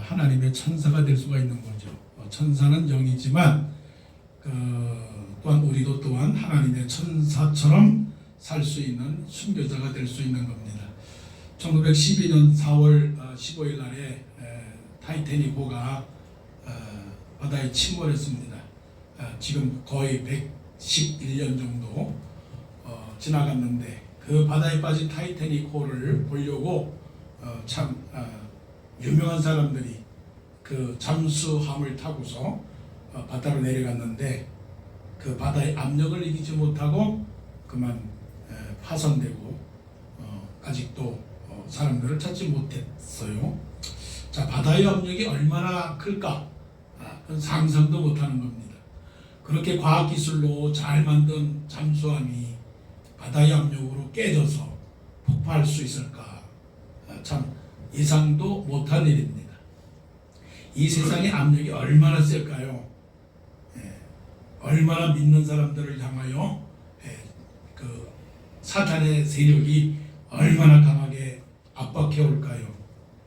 하나님의 천사가 될 수가 있는 거죠. 천사는 영이지만 또한 우리도 또한 하나님의 천사처럼 살 수 있는 순교자가 될 수 있는 겁니다. 1912년 4월 15일 날에 타이타닉호가 바다에 침몰했습니다. 지금 거의 111년 정도 지나갔는데 그 바다에 빠진 타이타닉호를 보려고 참 유명한 사람들이 그 잠수함을 타고서 바다로 내려갔는데 그 바다의 압력을 이기지 못하고 그만 파손되고 아직도 사람들을 찾지 못했어요. 자, 바다의 압력이 얼마나 클까? 그건 상상도 못하는 겁니다. 그렇게 과학기술로 잘 만든 잠수함이 바다의 압력으로 깨져서 폭파할 수 있을까? 참 예상도 못한 일입니다. 이 세상의 압력이 얼마나 셀까요? 얼마나 믿는 사람들을 향하여 그 사탄의 세력이 얼마나 강하게 압박해 올까요?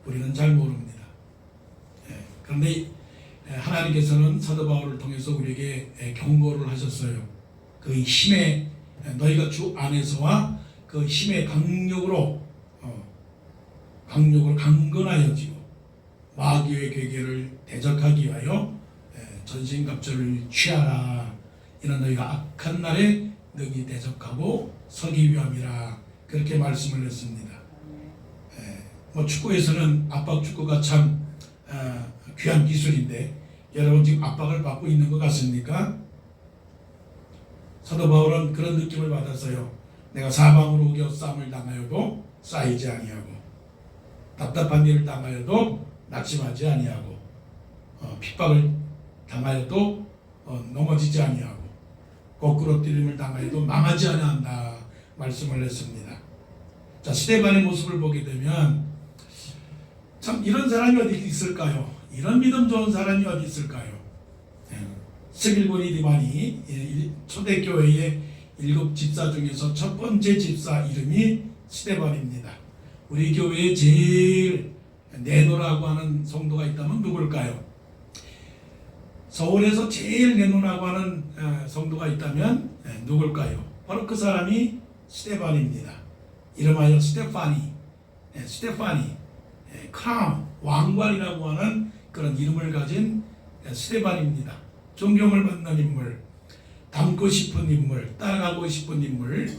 우리는 잘 모릅니다. 그런데 하나님께서는 사도 바울을 통해서 우리에게 경고를 하셨어요. 그 힘의 너희가 주 안에서와 그 힘의 강력으로 강건하여지고 마귀의 괴계를 대적하기 위하여 전신갑주를 취하라. 이는 너희가 악한 날에 능히 대적하고 서기 위함이라. 그렇게 말씀을 했습니다. 축구에서는 압박 축구가 참 귀한 기술인데 여러분 지금 압박을 받고 있는 것 같습니까? 사도 바울은 그런 느낌을 받았어요. 내가 사방으로 우겨 싸움을 당하여도 쌓이지 아니하고 답답한 일을 당하여도 낙심하지 아니하고 핍박을 당하여도 넘어지지 아니하고 거꾸로 뛰림을 당하여도 망하지 아니한다 말씀을 했습니다. 자, 스데반의 모습을 보게 되면 참 이런 사람이 어디 있을까요? 이런 믿음 좋은 사람이 어디 있을까요? 11번 이디반이 초대교회의 7 집사 중에서 첫 번째 집사 이름이 스데반입니다. 우리 교회에 제일 네노라고 하는 성도가 있다면 누굴까요? 서울에서 제일 네노라고 하는 성도가 있다면 누굴까요? 바로 그 사람이 스데반입니다. 이름하여 스테파니, 크라운, 왕관이라고 하는 그런 이름을 가진 스데반입니다. 존경을 받는 인물, 닮고 싶은 인물, 따라가고 싶은 인물,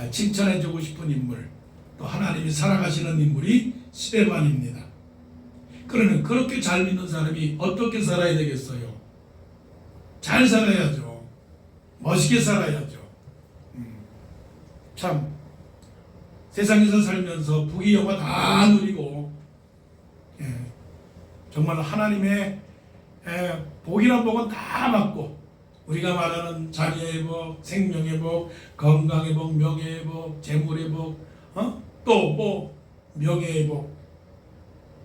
칭찬해주고 싶은 인물, 또 하나님이 사랑하시는 인물이 스데반입니다. 그러면 그렇게 잘 믿는 사람이 어떻게 살아야 되겠어요? 잘 살아야죠. 멋있게 살아야죠. 참 세상에서 살면서 부귀영화 다 누리고 정말 하나님의 복이란 복은 다 받고 우리가 말하는 자녀의 복, 생명의 복, 건강의 복, 명예의 복, 재물의 복, 또 뭐 명예의 복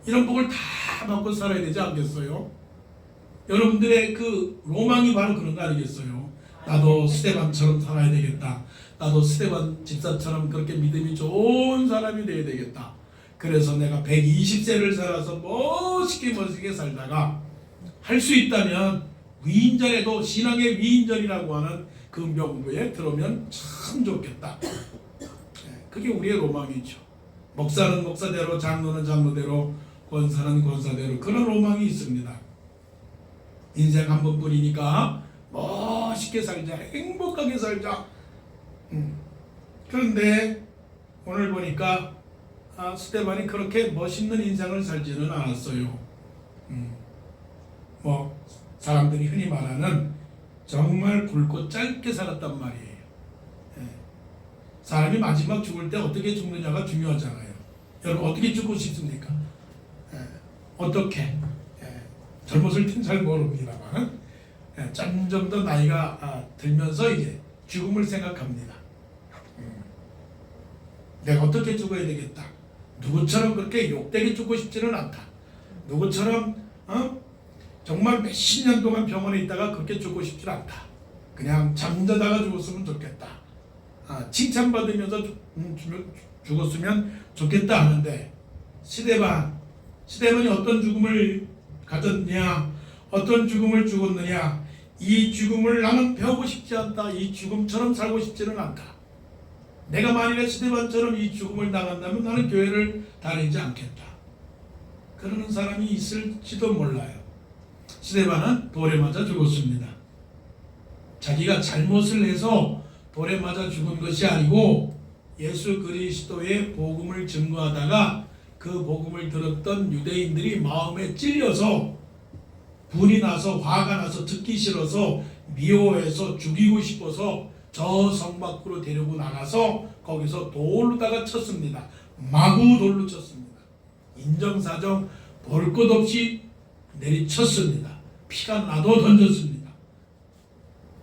이런 복을 다 받고 살아야 되지 않겠어요? 여러분들의 그 로망이 바로 그런 거 아니겠어요? 나도 스데반처럼 살아야 되겠다. 나도 스데반 집사처럼 그렇게 믿음이 좋은 사람이 되어야 되겠다. 그래서 내가 120세를 살아서 멋있게 살다가 할 수 있다면 위인전에도 신앙의 위인전이라고 하는 그 명부에 들어오면 참 좋겠다. 그게 우리의 로망이죠. 목사는 목사대로, 장로는 장로대로, 권사는 권사대로 그런 로망이 있습니다. 인생 한 번뿐이니까 멋있게 살자, 행복하게 살자. 그런데 오늘 보니까 스데반이 그렇게 멋있는 인생을 살지는 않았어요. 사람들이 흔히 말하는 정말 굵고 짧게 살았단 말이에요. 사람이 마지막 죽을 때 어떻게 죽느냐가 중요하잖아요. 여러분 어떻게 죽고 싶습니까? 어떻게? 젊었을 땐 잘 모릅니다만 점점 더 나이가 들면서 이제 죽음을 생각합니다. 내가 어떻게 죽어야 되겠다. 누구처럼 그렇게 욕되게 죽고 싶지는 않다. 누구처럼 정말 몇십 년 동안 병원에 있다가 그렇게 죽고 싶지 않다. 그냥 잠자다가 죽었으면 좋겠다. 칭찬받으면서 죽었으면 좋겠다 하는데 스데반이 어떤 죽음을 가졌느냐? 어떤 죽음을 죽었느냐? 이 죽음을 나는 배우고 싶지 않다. 이 죽음처럼 살고 싶지는 않다. 내가 만일에 스데반처럼 이 죽음을 당한다면 나는 교회를 다니지 않겠다. 그러는 사람이 있을지도 몰라요. 스데반은 돌에 맞아 죽었습니다. 자기가 잘못을 해서 돌에 맞아 죽은 것이 아니고 예수 그리스도의 복음을 증거하다가 그 복음을 들었던 유대인들이 마음에 찔려서 분이 나서 화가 나서 듣기 싫어서 미워해서 죽이고 싶어서 저 성 밖으로 데리고 나가서 거기서 돌로다가 쳤습니다. 마구 돌로 쳤습니다. 인정사정 볼 것 없이 내리쳤습니다. 피가 나도 던졌습니다.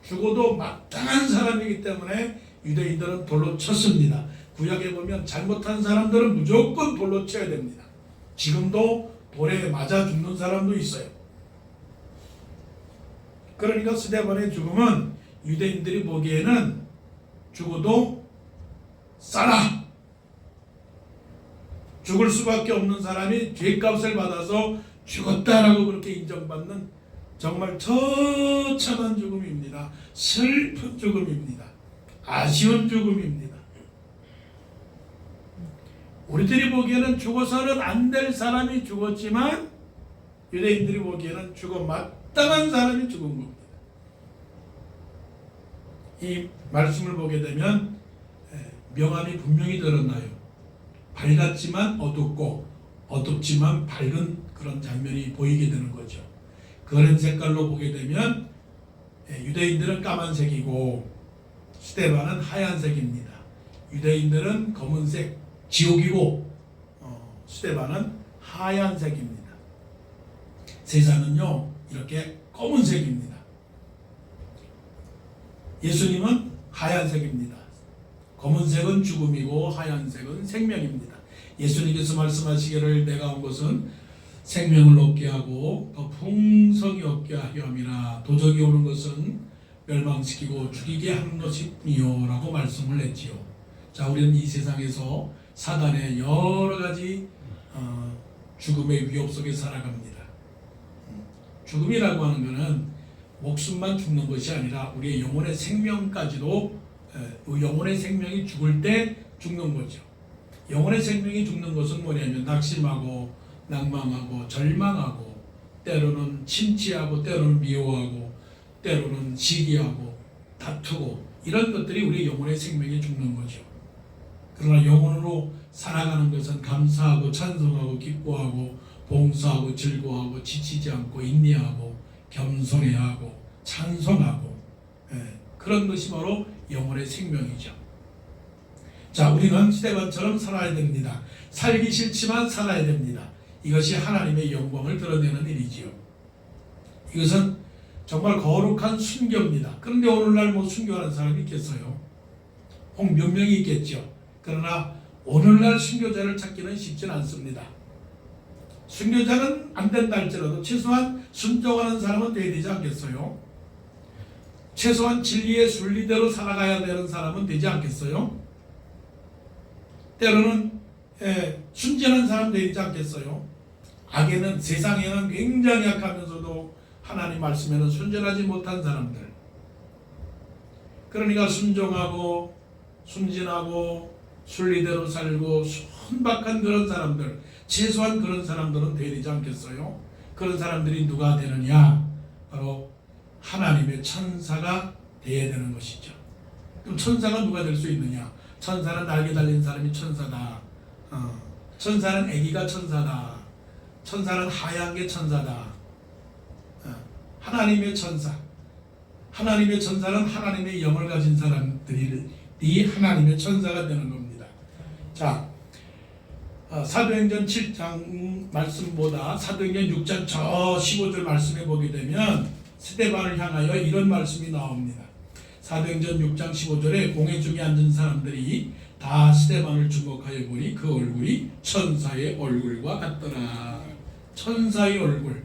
죽어도 마땅한 사람이기 때문에 유대인들은 돌로 쳤습니다. 구약에 보면 잘못한 사람들은 무조건 돌로 쳐야 됩니다. 지금도 돌에 맞아 죽는 사람도 있어요. 그러니까 스데반의 죽음은 유대인들이 보기에는 죽어도 싸라, 죽을 수밖에 없는 사람이 죄값을 받아서 죽었다라고 그렇게 인정받는 정말 처참한 죽음입니다. 슬픈 죽음입니다. 아쉬운 죽음입니다. 우리들이 보기에는 죽어서는 안 될 사람이 죽었지만 유대인들이 보기에는 죽어 마땅한 사람이 죽은 겁니다. 이 말씀을 보게 되면 명암이 분명히 드러나요. 밝았지만 어둡고 어둡지만 밝은 그런 장면이 보이게 되는 거죠. 그런 색깔로 보게 되면 유대인들은 까만색이고 스데반은 하얀색입니다. 유대인들은 검은색, 지옥이고 스데반은 하얀색입니다. 세상은요 이렇게 검은색입니다. 예수님은 하얀색입니다. 검은색은 죽음이고 하얀색은 생명입니다. 예수님께서 말씀하시기를 내가 온 것은 생명을 얻게 하고 더 풍성히 얻게 하려 함이라. 도적이 오는 것은 멸망시키고 죽이게 하는 것이니요 라고 말씀을 했지요. 자, 우리는 이 세상에서 사단의 여러 가지 죽음의 위협 속에 살아갑니다. 죽음이라고 하는 것은 목숨만 죽는 것이 아니라 우리의 영혼의 생명까지도 영혼의 생명이 죽을 때 죽는 거죠. 영혼의 생명이 죽는 것은 뭐냐면 낙심하고 낭망하고 절망하고 때로는 침체하고 때로는 미워하고 때로는 시기하고 다투고 이런 것들이 우리 영혼의 생명이 죽는 거죠. 그러나 영혼으로 살아가는 것은 감사하고 찬송하고 기뻐하고 봉사하고 즐거워하고 지치지 않고 인내하고 겸손해야 하고 찬송하고 그런 것이 바로 영혼의 생명이죠. 자, 우리는 스데반처럼 살아야 됩니다. 살기 싫지만 살아야 됩니다. 이것이 하나님의 영광을 드러내는 일이지요. 이것은 정말 거룩한 순교입니다. 그런데 오늘날 뭐 순교하는 사람이 있겠어요? 혹 몇 명이 있겠죠. 그러나 오늘날 순교자를 찾기는 쉽지는 않습니다. 순교자는 안 된다 할지라도 최소한 순종하는 사람은 돼야 되지 않겠어요? 최소한 진리의 순리대로 살아가야 되는 사람은 되지 않겠어요? 때로는 순진한 사람 되지 않겠어요? 악에는 세상에는 굉장히 약하면서도 하나님 말씀에는 순전하지 못한 사람들. 그러니까 순종하고 순진하고 순리대로 살고 순박한 그런 사람들, 최소한 그런 사람들은 돼야 되지 않겠어요? 그런 사람들이 누가 되느냐? 바로 하나님의 천사가 되어야 되는 것이죠. 그럼 천사가 누가 될 수 있느냐? 천사는 날개 달린 사람이 천사다. 천사는 아기가 천사다. 천사는 하얀 게 천사다. 하나님의 천사. 하나님의 천사는 하나님의 영을 가진 사람들이 하나님의 천사가 되는 겁니다. 자, 사도행전 7장 말씀보다 사도행전 6장 저 15절 말씀에 보게 되면 스데반을 향하여 이런 말씀이 나옵니다. 사도행전 6장 15절에 공회 중에 앉은 사람들이 다 스데반을 주목하여 보니 그 얼굴이 천사의 얼굴과 같더라. 천사의 얼굴.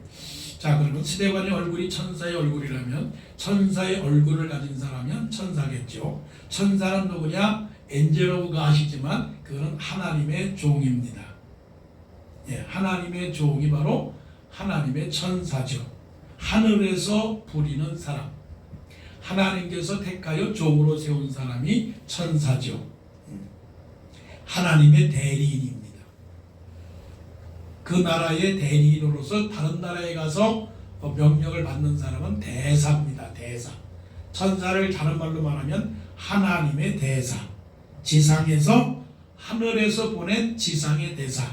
자, 그러면 스데반의 얼굴이 천사의 얼굴이라면 천사의 얼굴을 가진 사람은 천사겠죠. 천사는 누구냐? 엔젤 오브 갓이지만 그는 하나님의 종입니다. 예, 하나님의 종이 바로 하나님의 천사죠. 하늘에서 부리는 사람, 하나님께서 택하여 종으로 세운 사람이 천사죠. 하나님의 대리인입니다. 그 나라의 대리인으로서 다른 나라에 가서 명령을 받는 사람은 대사입니다. 대사. 천사를 다른 말로 말하면 하나님의 대사. 지상에서 하늘에서 보낸 지상의 대사.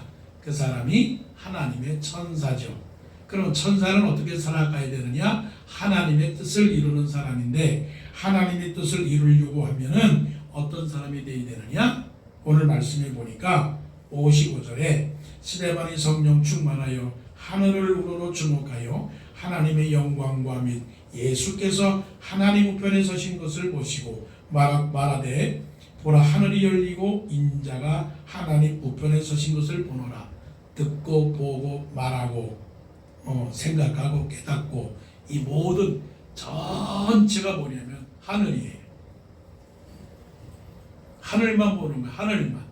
그 사람이 하나님의 천사죠. 그럼 천사는 어떻게 살아가야 되느냐? 하나님의 뜻을 이루는 사람인데, 하나님의 뜻을 이루려고 하면은 어떤 사람이 되어야 되느냐? 오늘 말씀해 보니까 55절에 스데반이 성령 충만하여 하늘을 우러러 주목하여 하나님의 영광과 및 예수께서 하나님 우편에 서신 것을 보시고 말하되 보라, 하늘이 열리고 인자가 하나님 우편에 서신 것을 보노라. 듣고 보고 말하고 생각하고 깨닫고, 이 모든 전체가 뭐냐면 하늘이에요. 하늘만 보는 거예요. 하늘만.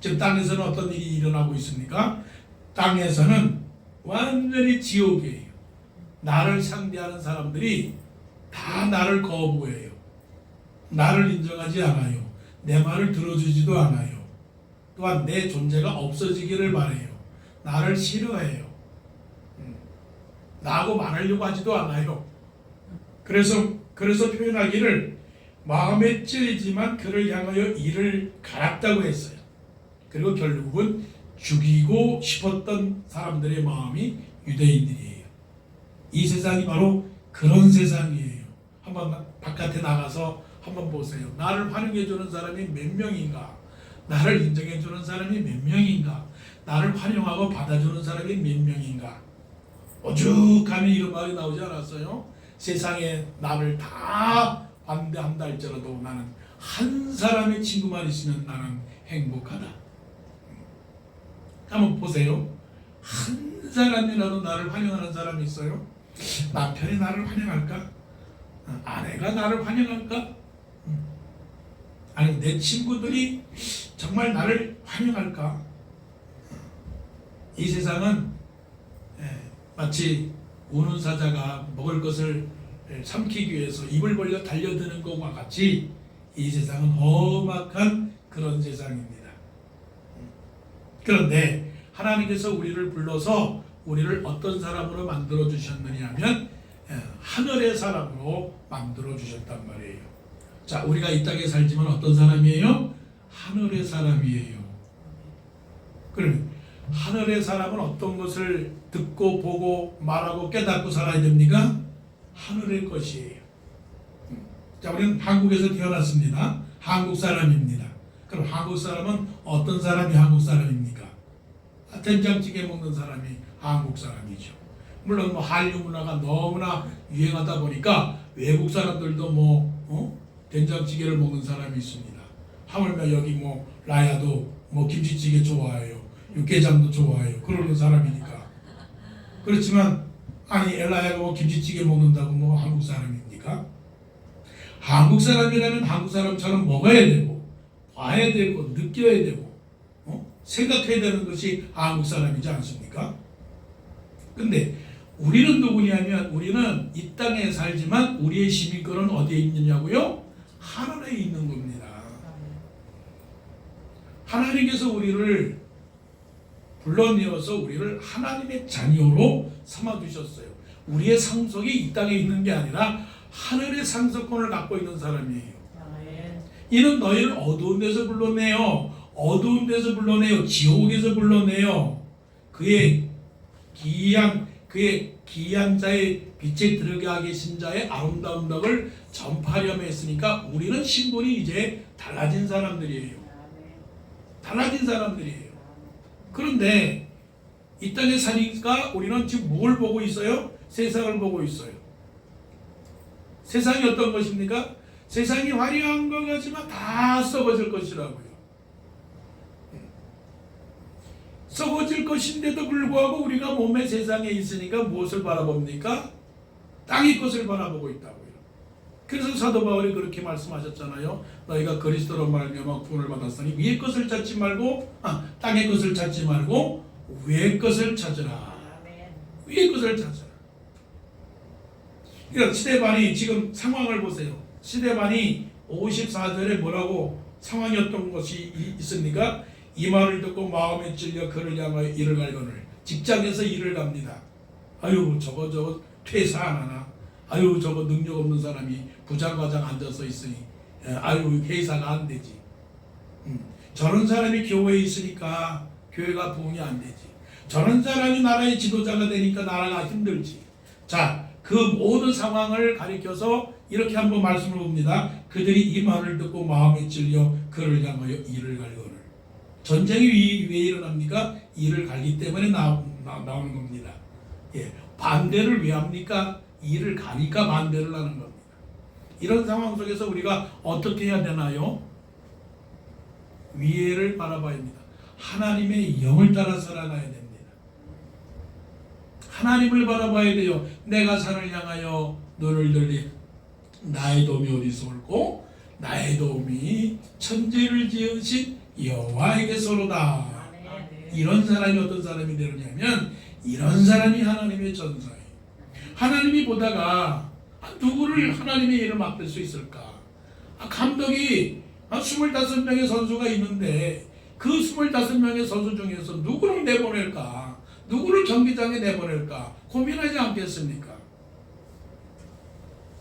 지금 땅에서는 어떤 일이 일어나고 있습니까? 땅에서는 완전히 지옥이에요. 나를 상대하는 사람들이 다 나를 거부해요. 나를 인정하지 않아요. 내 말을 들어주지도 않아요. 또한 내 존재가 없어지기를 바라요. 나를 싫어해요. 나하고 말하려고 하지도 않아요. 그래서 표현하기를 마음에 찔리지만 그를 향하여 이를 갈았다고 했어요. 그리고 결국은 죽이고 싶었던 사람들의 마음이 유대인들이에요. 이 세상이 바로 그런 세상이에요. 한번 바깥에 나가서 한번 보세요. 나를 환영해주는 사람이 몇 명인가? 나를 인정해주는 사람이 몇 명인가? 나를 환영하고 받아주는 사람이 몇 명인가? 오죽하면 이런 말이 나오지 않았어요? 세상에 나를 다 반대한다 할지라도 나는 한 사람의 친구만 있으면 나는 행복하다. 한번 보세요. 한 사람이라도 나를 환영하는 사람이 있어요? 남편이 나를 환영할까? 아내가 나를 환영할까? 아니, 내 친구들이 정말 나를 환영할까? 이 세상은 마치 우는 사자가 먹을 것을 삼키기 위해서 입을 벌려 달려드는 것과 같이 이 세상은 험악한 그런 세상입니다. 그런데 하나님께서 우리를 불러서 우리를 어떤 사람으로 만들어 주셨느냐 하면 하늘의 사람으로 만들어 주셨단 말이에요. 자, 우리가 이 땅에 살지만 어떤 사람이에요? 하늘의 사람이에요. 그러면 하늘의 사람은 어떤 것을 듣고 보고 말하고 깨닫고 살아야 됩니까? 하늘의 것이에요. 자, 우리는 한국에서 태어났습니다. 한국 사람입니다. 그럼 한국 사람은 어떤 사람이 한국 사람입니까? 된장찌개 먹는 사람이 한국 사람이죠. 물론 한류 문화가 너무나 유행하다 보니까 외국 사람들도 된장찌개를 먹는 사람이 있습니다. 하물며 여기 라야도 김치찌개 좋아해요. 육개장도 좋아해요. 그러는 사람이니까. 그렇지만 아니, 엘라야가 김치찌개 먹는다고 한국 사람입니까? 한국 사람이라면 한국 사람처럼 먹어야 되고 봐야 되고 느껴야 되고 생각해야 되는 것이 한국 사람이지 않습니까? 근데 우리는 누구냐면 우리는 이 땅에 살지만 우리의 시민권은 어디에 있느냐고요? 하늘에 있는 겁니다. 하나님께서 우리를 불러내어서 우리를 하나님의 자녀로 삼아주셨어요. 우리의 상속이 이 땅에 있는 게 아니라 하늘의 상속권을 갖고 있는 사람이에요. 이는 너희를 어두운 데서 불러내요. 어두운 데서 불러내요. 지옥에서 불러내요. 그의 기이한 자의 빛에 들어가 계신 자의 아름다운 덕을 전파하려고 했으니까 우리는 신분이 이제 달라진 사람들이에요. 달라진 사람들이에요. 그런데 이 땅에 사니까 우리는 지금 뭘 보고 있어요? 세상을 보고 있어요. 세상이 어떤 것입니까? 세상이 화려한 것 같지만 다 썩어질 것이라고요. 썩어질 것인데도 불구하고 우리가 몸의 세상에 있으니까 무엇을 바라봅니까? 땅의 것을 바라보고 있다고요. 그래서 사도 바울이 그렇게 말씀하셨잖아요. 너희가 그리스도로 말미암아 구원을 받았으니 위의 것을 찾지 말고 땅의 것을 찾지 말고 위의 것을 찾으라. 위의 것을 찾아라. 그러니까 스데반이 지금 상황을 보세요. 스데반이 54절에 뭐라고 상황이었던 것이 있습니까? 이 말을 듣고 마음에 찔려 그를 향하여 일을 갈거늘. 직장에서 일을 갑니다. 아유 저거 퇴사 안 하나? 아유 저거 능력 없는 사람이 부장과장 앉아서 있으니 아유 회사가 안 되지. 저런 사람이 교회에 있으니까 교회가 부흥이 안 되지. 저런 사람이 나라의 지도자가 되니까 나라가 힘들지. 자, 그 모든 상황을 가리켜서 이렇게 한번 말씀을 봅니다. 그들이 이 말을 듣고 마음에 찔려 그를 향하여 이를 갈거늘. 전쟁이 왜 일어납니까? 이를 갈기 때문에 나오는 겁니다. 예, 반대를 왜 합니까? 이를 가니까 반대를 하는 겁니다. 이런 상황 속에서 우리가 어떻게 해야 되나요? 위에를 바라봐야 합니다. 하나님의 영을 따라 살아가야 됩니다. 하나님을 바라봐야 돼요. 내가 산을 향하여 눈을 들리 나의 도움이 어디서 올고 나의 도움이 천지를 지으신 여호와에게서로다. 이런 사람이 어떤 사람이 되느냐면 이런 사람이 하나님의 전사예요. 하나님이 보다가 누구를 하나님의 일을 맡을 수 있을까? 감독이 25명의 선수가 있는데 그 25명의 선수 중에서 누구를 내보낼까? 누구를 경기장에 내보낼까? 고민하지 않겠습니까?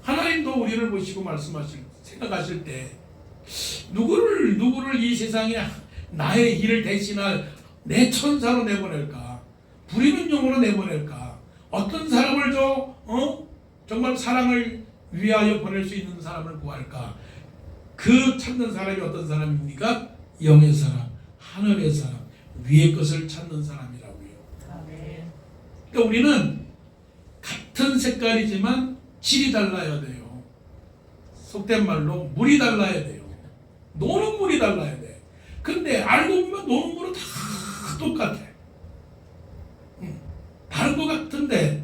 하나님도 우리를 보시고 생각하실 때 누구를 이 세상에 나의 일을 대신할 내 천사로 내보낼까? 부리는 용으로 내보낼까? 어떤 사람을 정말 사랑을 위하여 보낼 수 있는 사람을 구할까? 그 찾는 사람이 어떤 사람입니까? 영의 사람, 하늘의 사람, 위의 것을 찾는 사람이라고요. 그러니까 우리는 같은 색깔이지만 질이 달라야 돼요. 속된 말로 물이 달라야 돼요. 노는 물이 달라야 돼. 근데 알고 보면 노는 물은 다 똑같아. 다른 것 같은데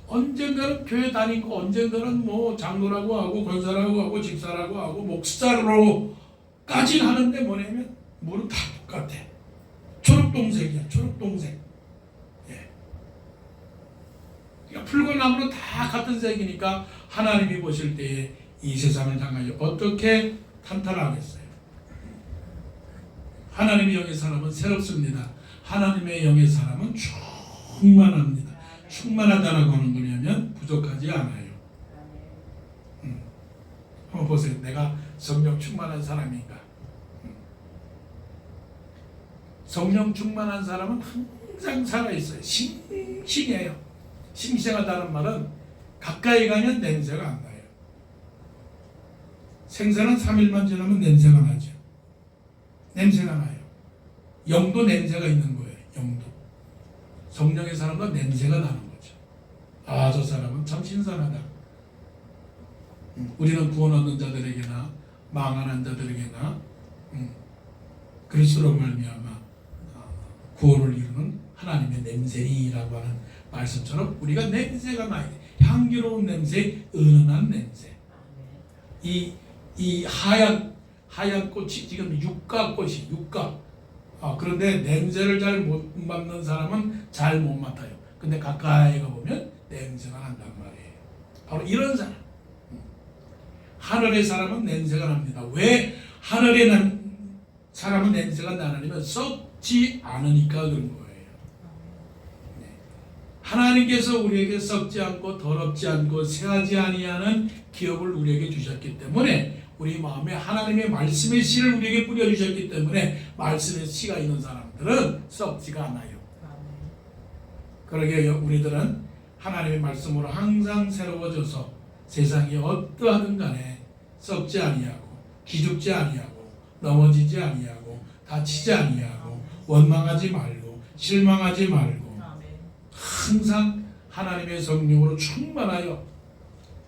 언젠가는 교회 다니고 언젠가는 뭐 장로라고 하고 권사라고 하고 집사라고 하고 목사로까지 하는데 뭐냐면 물은 다 똑같아. 초록동색이야. 초록동색. 예. 그러니까 풀과 나무는 다 같은 색이니까 하나님이 보실 때에 이 세상을 향하여 어떻게 탄탄하겠어요? 하나님의 영의 사람은 새롭습니다. 하나님의 영의 사람은 충만합니다. 충만하다라고 하는 거냐면 부족하지 않아요. 한번 보세요. 내가 성령 충만한 사람인가? 성령 충만한 사람은 항상 살아있어요. 싱싱해요. 싱싱하다는 말은 가까이 가면 냄새가 안 나요. 생선은 3일만 지나면 냄새가 나죠. 냄새가 나요. 영도 냄새가 있는 거예요. 영도. 성령의 사람도 냄새가 나는 거죠. 아, 저 사람은 참 신선하다. 우리는 구원 얻는 자들에게나 망하는 자들에게나 그리스도로 말미암아 구원을 이루는 하나님의 냄새이라고 하는 말씀처럼 우리가 냄새가 나야 돼. 향기로운 냄새, 은은한 냄새. 이 하얀 꽃이 지금 육가꽃이 육가. 그런데 냄새를 잘 못 맡는 사람은 잘 못 맡아요. 근데 가까이 가보면 냄새가 난단 말이에요. 바로 이런 사람. 하늘의 사람은 냄새가 납니다. 왜 하늘의 사람은 냄새가 나냐면 썩지 않으니까 그런 거예요. 하나님께서 우리에게 썩지 않고 더럽지 않고 새하지 아니하는 기업을 우리에게 주셨기 때문에 우리 마음에 하나님의 말씀의 씨를 우리에게 뿌려주셨기 때문에 말씀의 씨가 있는 사람들은 썩지가 않아요. 그러게 우리들은 하나님의 말씀으로 항상 새로워져서 세상이 어떠하든 간에 썩지 아니하고 기죽지 아니하고 넘어지지 아니하고 다치지 아니하고 원망하지 말고 실망하지 말고 항상 하나님의 성령으로 충만하여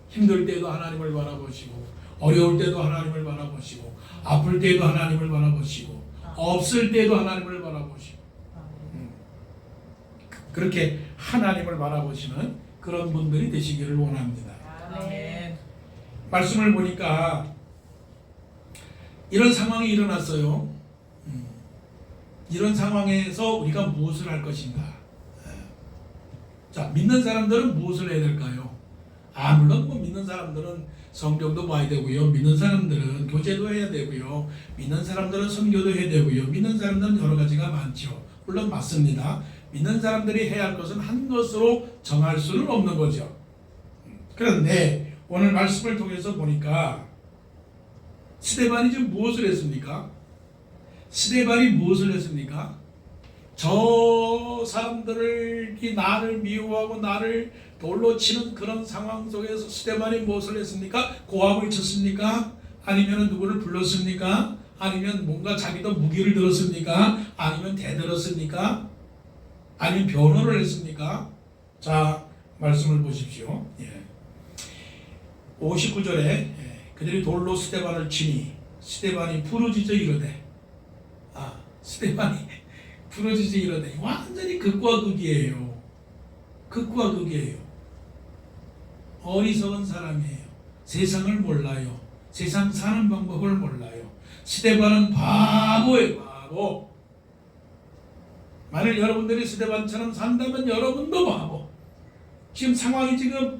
힘들 때도 하나님을 바라보시고 어려울 때도 하나님을 바라보시고 아플 때도 하나님을 바라보시고 없을 때도 하나님을 바라보시고 그렇게 하나님을 바라보시는 그런 분들이 되시기를 원합니다. 말씀을 보니까 이런 상황이 일어났어요. 이런 상황에서 우리가 무엇을 할 것인가? 자, 믿는 사람들은 무엇을 해야 될까요? 물론 뭐 믿는 사람들은 성경도 봐야 되고요. 믿는 사람들은 교제도 해야 되고요. 믿는 사람들은 선교도 해야 되고요. 믿는 사람들은 여러 가지가 많죠. 물론 맞습니다. 믿는 사람들이 해야 할 것은 한 것으로 정할 수는 없는 거죠. 그런데 오늘 말씀을 통해서 보니까 스데반이 지금 무엇을 했습니까? 스데반이 무엇을 했습니까? 저 사람들이 나를 미워하고 나를 돌로 치는 그런 상황 속에서 스데반이 무엇을 했습니까? 고함을 쳤습니까? 아니면 누구를 불렀습니까? 아니면 뭔가 자기도 무기를 들었습니까? 아니면 대들었습니까? 아니면 변호를 했습니까? 자, 말씀을 보십시오. 59절에 그들이 돌로 스데반을 치니 스데반이 부르짖어 이르되, 스데반이 부러지지 이러네. 완전히 극과 극이에요. 극과 극이에요. 어리석은 사람이에요. 세상을 몰라요. 세상 사는 방법을 몰라요. 스데반은 바보예요. 바보. 만일 여러분들이 스데반처럼 산다면 여러분도 바보. 지금 상황이 지금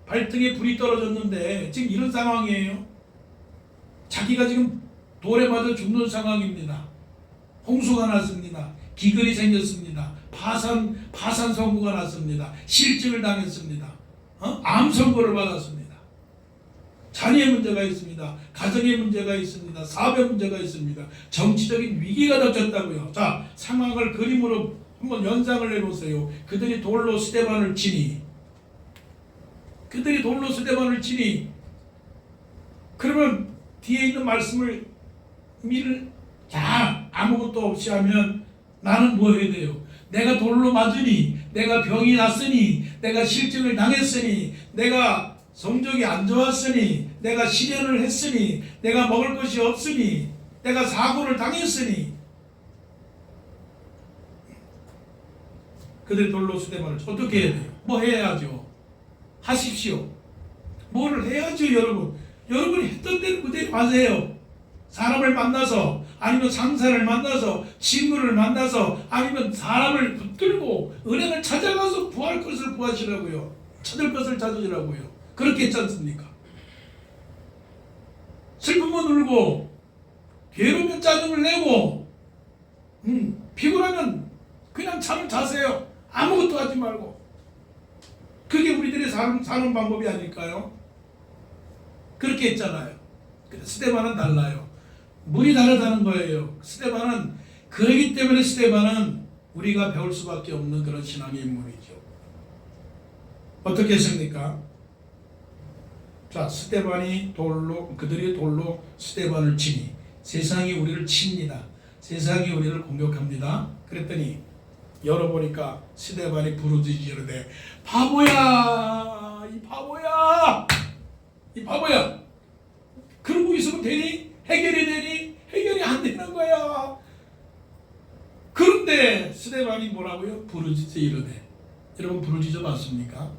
발등에 불이 떨어졌는데 지금 이런 상황이에요. 자기가 지금 돌에 맞아 죽는 상황입니다. 홍수가 났습니다. 기근이 생겼습니다. 파산 선고가 났습니다. 실직을 당했습니다. 암 선고를 받았습니다. 자녀의 문제가 있습니다. 가정의 문제가 있습니다. 사업의 문제가 있습니다. 정치적인 위기가 닥쳤다고요. 자, 상황을 그림으로 한번 연상을 해보세요. 그들이 돌로 스데반을 치니 그러면 뒤에 있는 말씀을 아무것도 없이 하면 나는 뭐 해야 돼요? 내가 돌로 맞으니, 내가 병이 났으니, 내가 실직을 당했으니, 내가 성적이 안 좋았으니, 내가 실현을 했으니, 내가 먹을 것이 없으니, 내가 사고를 당했으니, 그들이 돌로 스데반을 어떻게 해야 돼요? 뭐 해야죠? 하십시오. 뭐를 해야죠, 여러분? 여러분이 했던 대로 그대로 하세요. 사람을 만나서, 아니면 상사를 만나서, 친구를 만나서, 아니면 사람을 붙들고 은행을 찾아가서 구할 것을 구하시라고요. 찾을 것을 찾으시라고요. 그렇게 했지 않습니까? 슬프면 울고, 괴로우면 짜증을 내고, 피곤하면 그냥 잠을 자세요. 아무것도 하지 말고. 그게 우리들의 사는 방법이 아닐까요? 그렇게 했잖아요. 근데 스데반은 달라요. 물이 다르다는 거예요. 스데반은 그러기 때문에 스데반은 우리가 배울 수밖에 없는 그런 신앙의 인물이죠. 어떻게 했습니까? 자, 그들이 돌로 스데반을 치니 세상이 우리를 칩니다. 세상이 우리를 공격합니다. 그랬더니 열어보니까 스데반이 부르짖으되 바보야, 이 바보야. 그러고 있으면 되니? 해결이 되니? 해결이 안 되는 거야. 그런데 스데반이 뭐라고요? 부르짖어 이르되. 여러분 부르짖어 봤습니까?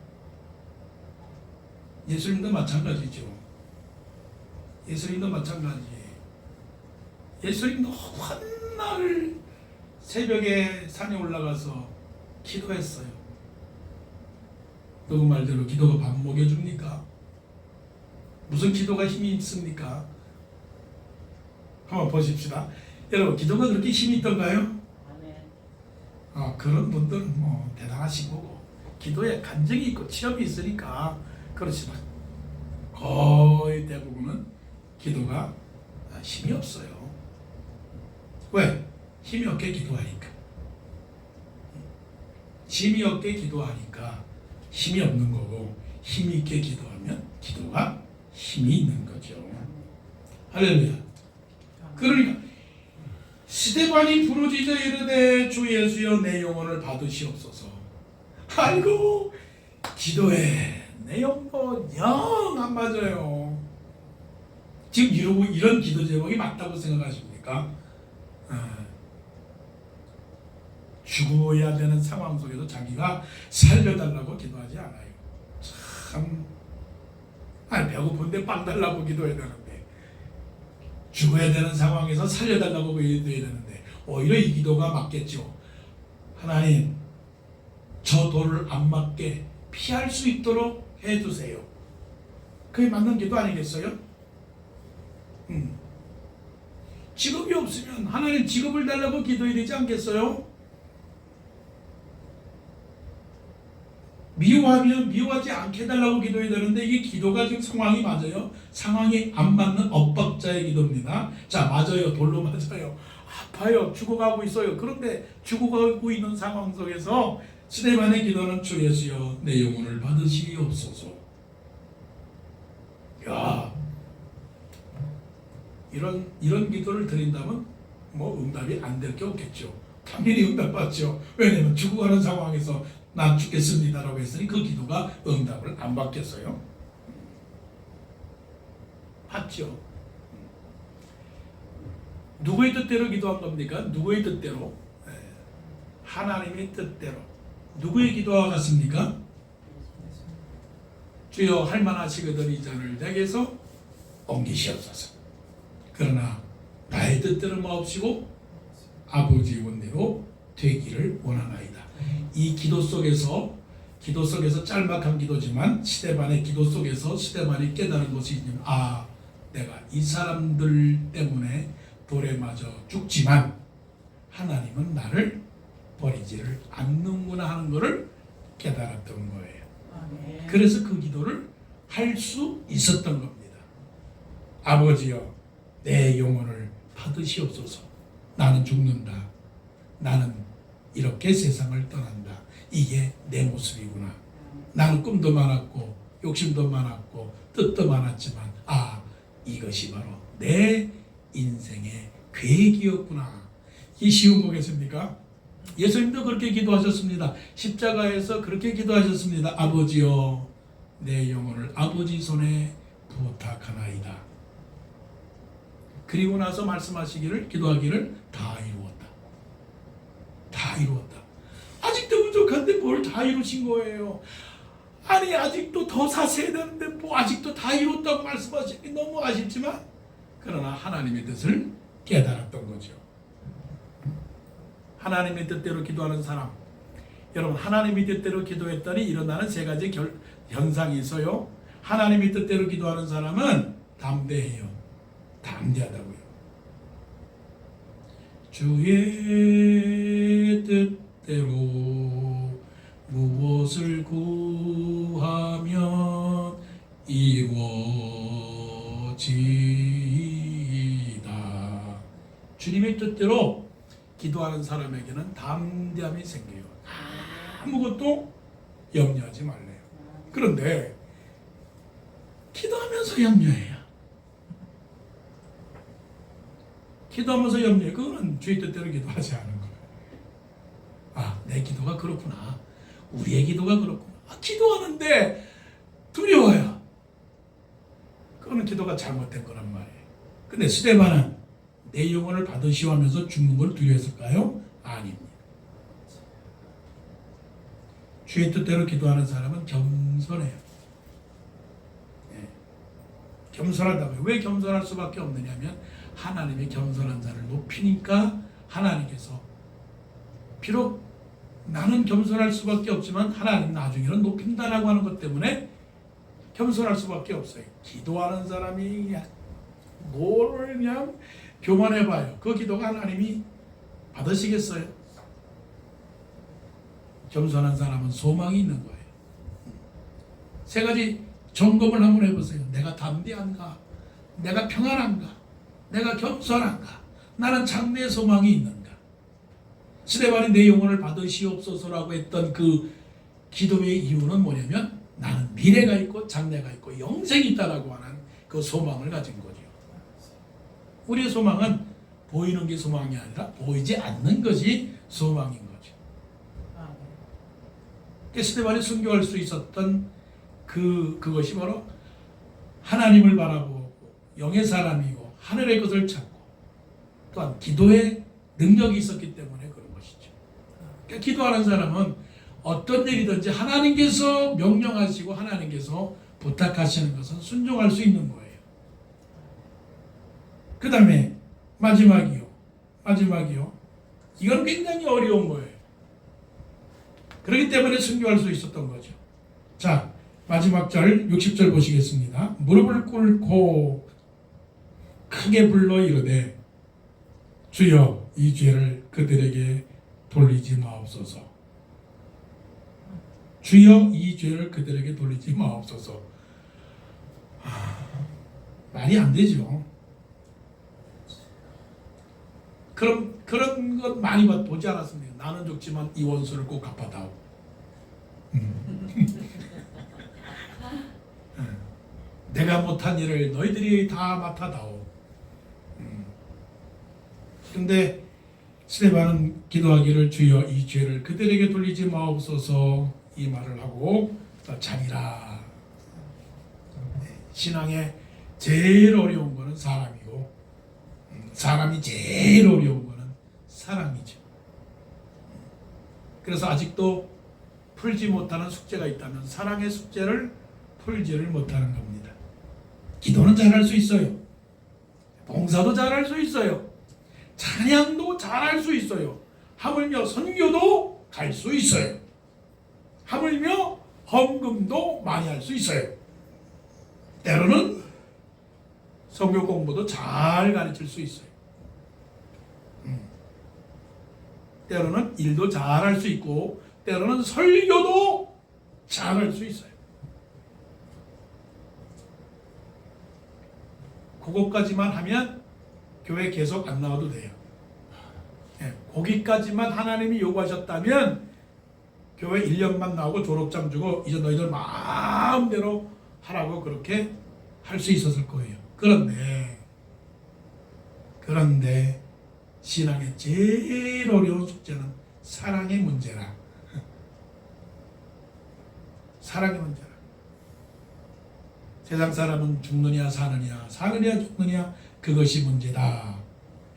예수님도 마찬가지죠. 예수님도 마찬가지예요. 예수님도 한날 새벽에 산에 올라가서 기도했어요. 누구 말대로 기도가 밥 먹여줍니까? 무슨 기도가 힘이 있습니까? 한번 보십시다. 여러분, 기도가 그렇게 힘이 있던가요? 그런 분들은 뭐 대단하신 거고, 기도에 간증이 있고 체험이 있으니까 그렇지만 거의 대부분은 기도가 힘이 없어요. 왜? 힘이 없게 기도하니까. 힘이 없게 기도하니까 힘이 없는 거고, 힘이 있게 기도하면 기도가 힘이 있는 거죠. 할렐루야. 그러니까 스데반이 부르짖어 이르되 주 예수여 내 영혼을 받으시옵소서. 아이고, 기도의 내용도 영 안 맞아요. 지금 이런 기도 제목이 맞다고 생각하십니까? 죽어야 되는 상황 속에서 자기가 살려달라고 기도하지 않아요. 참, 배고픈데 빵 달라고 기도해야 되는데, 죽어야 되는 상황에서 살려달라고 기도해야 되는데, 오히려 이 기도가 맞겠죠. 하나님, 저 돌을 안 맞게 피할 수 있도록 해주세요. 그게 맞는 기도 아니겠어요? 직업이 없으면 하나님 직업을 달라고 기도해야 되지 않겠어요? 미워하면 미워하지 않게 해달라고 기도해야 되는데 이게 기도가 지금 상황이 맞아요? 상황이 안 맞는 엇박자의 기도입니다. 자, 맞아요. 돌로 맞아요. 아파요. 죽어가고 있어요. 그런데 죽어가고 있는 상황 속에서 스데반의 기도는 주 예수여 내 영혼을 받으시옵소서. 야, 이런 기도를 드린다면 뭐 응답이 안 될 게 없겠죠. 당연히 응답받죠. 왜냐면 죽어가는 상황에서 난 죽겠습니다라고 했으니 그 기도가 응답을 안 받겠어요? 받죠. 누구의 뜻대로 기도한 겁니까? 누구의 뜻대로? 하나님의 뜻대로. 누구의 기도와 같습니까? 주여 할만하시거든 이 잔을 내게서 옮기시옵소서. 그러나 나의 뜻대로 마옵시고 아버지의 원대로 되기를 원하나이다. 이 기도 속에서 짤막한 기도지만 스데반의 기도 속에서 스데반이 깨달은 것이 있냐면 내가 이 사람들 때문에 돌에 맞아 죽지만 하나님은 나를 버리지를 않는구나 하는 것을 깨달았던 거예요. 그래서 그 기도를 할 수 있었던 겁니다. 아버지여 내 영혼을 받으시옵소서. 나는 죽는다. 나는 이렇게 세상을 떠난다. 이게 내 모습이구나. 나는 꿈도 많았고 욕심도 많았고 뜻도 많았지만 이것이 바로 내 인생의 계획이었구나. 이 쉬운 거겠습니까? 예수님도 그렇게 기도하셨습니다. 십자가에서 그렇게 기도하셨습니다. 아버지여 내 영혼을 아버지 손에 부탁하나이다. 그리고 나서 말씀하시기를 기도하기를 다 이루었다. 다 이루었다. 아직도 부족한데 뭘 다 이루신 거예요? 아니 아직도 더 사세야 되는데 뭐 아직도 다 이뤘다고 말씀하시기 너무 아쉽지만 그러나 하나님의 뜻을 깨달았던 거죠. 하나님의 뜻대로 기도하는 사람, 여러분 하나님의 뜻대로 기도했더니 일어나는 세 가지 현상이 있어요. 하나님의 뜻대로 기도하는 사람은 담대해요. 담대하다고요. 주의 뜻대로 무엇을 구하면 이루어지이다. 주님의 뜻대로 기도하는 사람에게는 담대함이 생겨요. 아무것도 염려하지 말래요. 그런데 기도하면서 염려해요. 기도하면서 염려해. 그거는 주의 뜻대로 기도하지 않은 거예요. 내 기도가 그렇구나. 우리의 기도가 그렇구나. 기도하는데 두려워요. 그거는 기도가 잘못된 거란 말이에요. 근데 스데반은 내 영혼을 받으시오 하면서 죽는 걸 두려웠을까요? 아닙니다. 주의 뜻대로 기도하는 사람은 겸손해요. 겸손하다고요. 왜 겸손할 수밖에 없느냐면 하나님의 겸손한 자를 높이니까 하나님께서 비록 나는 겸손할 수밖에 없지만 하나님 나중에는 높인다라고 하는 것 때문에 겸손할 수밖에 없어요. 기도하는 사람이 뭘 그냥 교만해봐요. 그 기도가 하나님이 받으시겠어요? 겸손한 사람은 소망이 있는 거예요. 세 가지 점검을 한번 해보세요. 내가 담대한가? 내가 평안한가? 내가 겸손한가? 나는 장래의 소망이 있는가? 스데반이 내 영혼을 받으시옵소서라고 했던 그 기도의 이유는 뭐냐면 나는 미래가 있고 장래가 있고 영생이 있다라고 하는 그 소망을 가진 거죠. 우리의 소망은 보이는 게 소망이 아니라 보이지 않는 것이 소망인 거죠. 스데반이 순교할 수 있었던 그것이 바로 하나님을 바라보고 영의 사람이고 하늘의 것을 찾고 또한 기도의 능력이 있었기 때문에 그런 것이죠. 그러니까 기도하는 사람은 어떤 일이든지 하나님께서 명령하시고 하나님께서 부탁하시는 것은 순종할 수 있는 거예요. 그 다음에 마지막이요. 이건 굉장히 어려운 거예요. 그렇기 때문에 순교할 수 있었던 거죠. 자, 마지막 절 60절 보시겠습니다. 무릎을 꿇고 크게 불러 이르되 주여 이 죄를 그들에게 돌리지 마옵소서. 주여 이 죄를 그들에게 돌리지 마옵소서. 말이 안 되죠. 그런 것 많이 보지 않았습니까? 나는 죽지만 이 원수를 꼭 갚아다오. 내가 못한 일을 너희들이 다 맡아다오. 근데 스데반은 기도하기를 주여 이 죄를 그들에게 돌리지 마옵소서 이 말을 하고 자기라. 신앙의 제일 어려운 거는 사람이고 사람이 제일 어려운 거는 사랑이죠. 그래서 아직도 풀지 못하는 숙제가 있다면 사랑의 숙제를 풀지를 못하는 겁니다. 기도는 잘할 수 있어요. 봉사도 잘할 수 있어요. 찬양도 잘할 수 있어요. 하물며 선교도 갈 수 있어요. 하물며 헌금도 많이 할 수 있어요. 때로는 성경 공부도 잘 가르칠 수 있어요. 때로는 일도 잘할 수 있고 때로는 설교도 잘할 수 있어요. 그것까지만 하면 교회 계속 안 나와도 돼요. 거기까지만 하나님이 요구하셨다면 교회 1년만 나오고 졸업장 주고 이제 너희들 마음대로 하라고 그렇게 할 수 있었을 거예요. 그런데 신앙의 제일 어려운 숙제는 사랑의 문제라. 사랑의 문제라. 세상 사람은 죽느냐 사느냐 죽느냐 그것이 문제다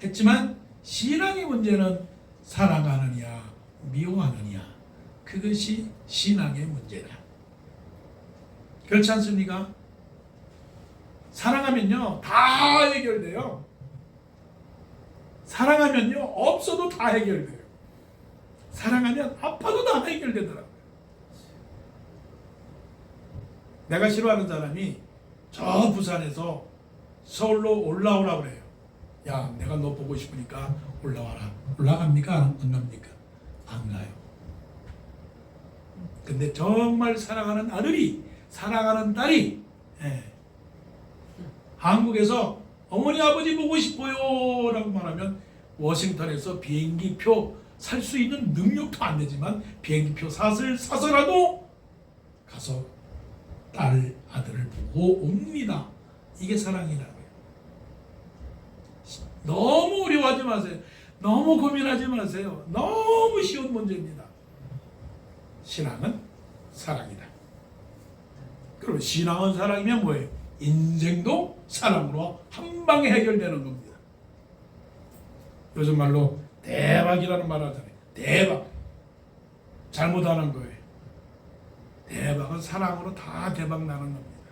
했지만 신앙의 문제는 사랑하느냐 미워하느냐 그것이 신앙의 문제다. 그렇지 않습니까? 사랑하면요 다 해결돼요. 사랑하면요 없어도 다 해결돼요. 사랑하면 아파도 다 해결되더라고요. 내가 싫어하는 사람이 저 부산에서 서울로 올라오라고 그래요. 야, 내가 너 보고 싶으니까 올라와라. 올라갑니까? 안 갑니까? 안 가요. 근데 정말 사랑하는 아들이, 사랑하는 딸이 한국에서 어머니 아버지 보고 싶어요 라고 말하면 워싱턴에서 비행기표 살 수 있는 능력도 안 되지만 비행기표 사서라도 가서 딸, 아들을 보고 옵니다. 이게 사랑이라고요. 너무 어려워하지 마세요. 너무 고민하지 마세요. 너무 쉬운 문제입니다. 신앙은 사랑이다. 그럼 신앙은 사랑이면 뭐예요? 인생도 사랑으로 한 방에 해결되는 겁니다. 요즘 말로 대박이라는 말 하잖아요. 대박. 잘못하는 거예요. 대박은 사랑으로 다 대박 나는 겁니다.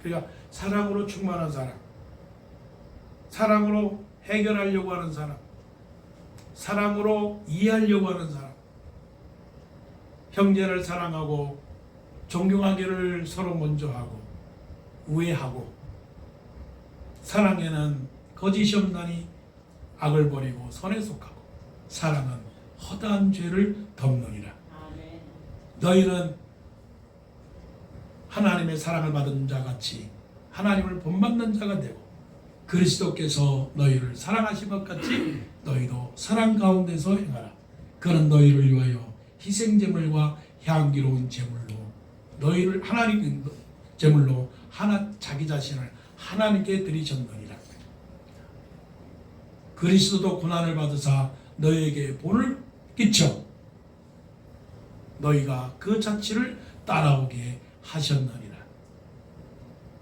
그러니까 사랑으로 충만한 사람, 사랑으로 해결하려고 하는 사람, 사랑으로 이해하려고 하는 사람, 형제를 사랑하고 존경하기를 서로 먼저 하고 우애하고 사랑에는 거짓이 없나니 악을 버리고 선에 속하고 사랑은 허다한 죄를 덮느니라. 너희는 하나님의 사랑을 받은 자같이 하나님을 본받는 자가 되고 그리스도께서 너희를 사랑하신 것 같이 너희도 사랑 가운데서 행하라. 그는 너희를 위하여 희생제물과 향기로운 제물로 너희를 하나님 제물로 자기 자신을 하나님께 드리셨느니라. 그리스도도 고난을 받으사 너희에게 본을 끼쳐 너희가 그 자취를 따라오게 하셨느니라.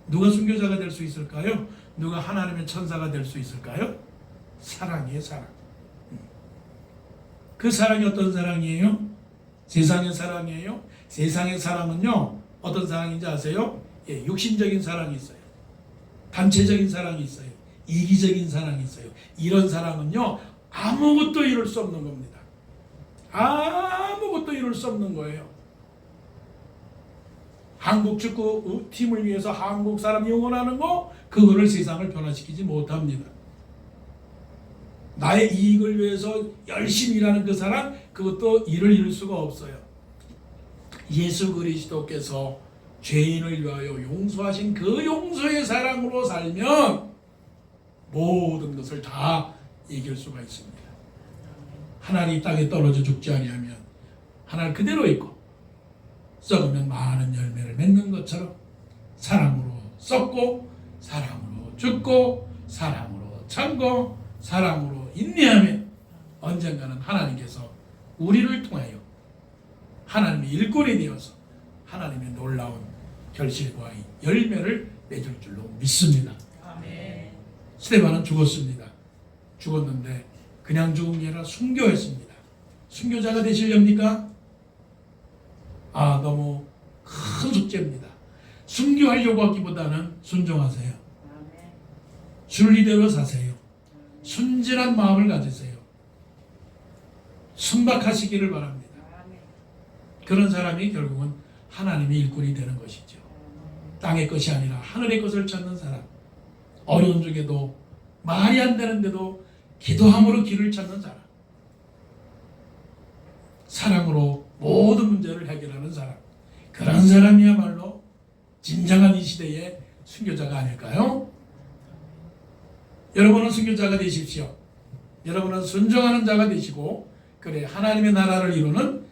누가 순교자가 될 수 있을까요? 누가 하나님의 천사가 될 수 있을까요? 사랑이에요, 사랑. 그 사랑이 어떤 사랑이에요? 세상의 사랑이에요? 세상의 사랑은요, 어떤 사랑인지 아세요? 육신적인 사랑이 있어요. 단체적인 사랑이 있어요. 이기적인 사랑이 있어요. 이런 사랑은요, 아무것도 이룰 수 없는 겁니다. 아무것도 이룰 수 없는 거예요. 한국 축구 팀을 위해서 한국 사람이 응원하는 거, 그거를 세상을 변화시키지 못합니다. 나의 이익을 위해서 열심히 일하는 그 사람, 그것도 일을 이룰 수가 없어요. 예수 그리스도께서 죄인을 위하여 용서하신 그 용서의 사랑으로 살면 모든 것을 다 이길 수가 있습니다. 하나님 땅에 떨어져 죽지 아니하면 하나님 그대로 있고, 썩으면 많은 열매를 맺는 것처럼 사랑으로 썩고 사랑으로 죽고 사랑으로 참고 사랑으로 인내하면 언젠가는 하나님께서 우리를 통하여 하나님의 일꾼이 되어서 하나님의 놀라운 결실과 열매를 맺을 줄로 믿습니다. 아멘. 스데반은 죽었습니다. 죽었는데 그냥 죽은 게 아니라 순교했습니다. 순교자가 되시렵니까? 너무 큰 숙제입니다. 순교하려고 하기보다는 순종하세요. 순리대로 사세요. 순진한 마음을 가지세요. 순박하시기를 바랍니다. 그런 사람이 결국은 하나님의 일꾼이 되는 것이죠. 땅의 것이 아니라 하늘의 것을 찾는 사람, 어려운 중에도 말이 안 되는데도 기도함으로 길을 찾는 사람, 사랑으로 모든 문제를 해결하는 사람, 그런 사람이야말로 진정한 이 시대의 순교자가 아닐까요? 여러분은 순교자가 되십시오. 여러분은 순종하는 자가 되시고, 그래 하나님의 나라를 이루는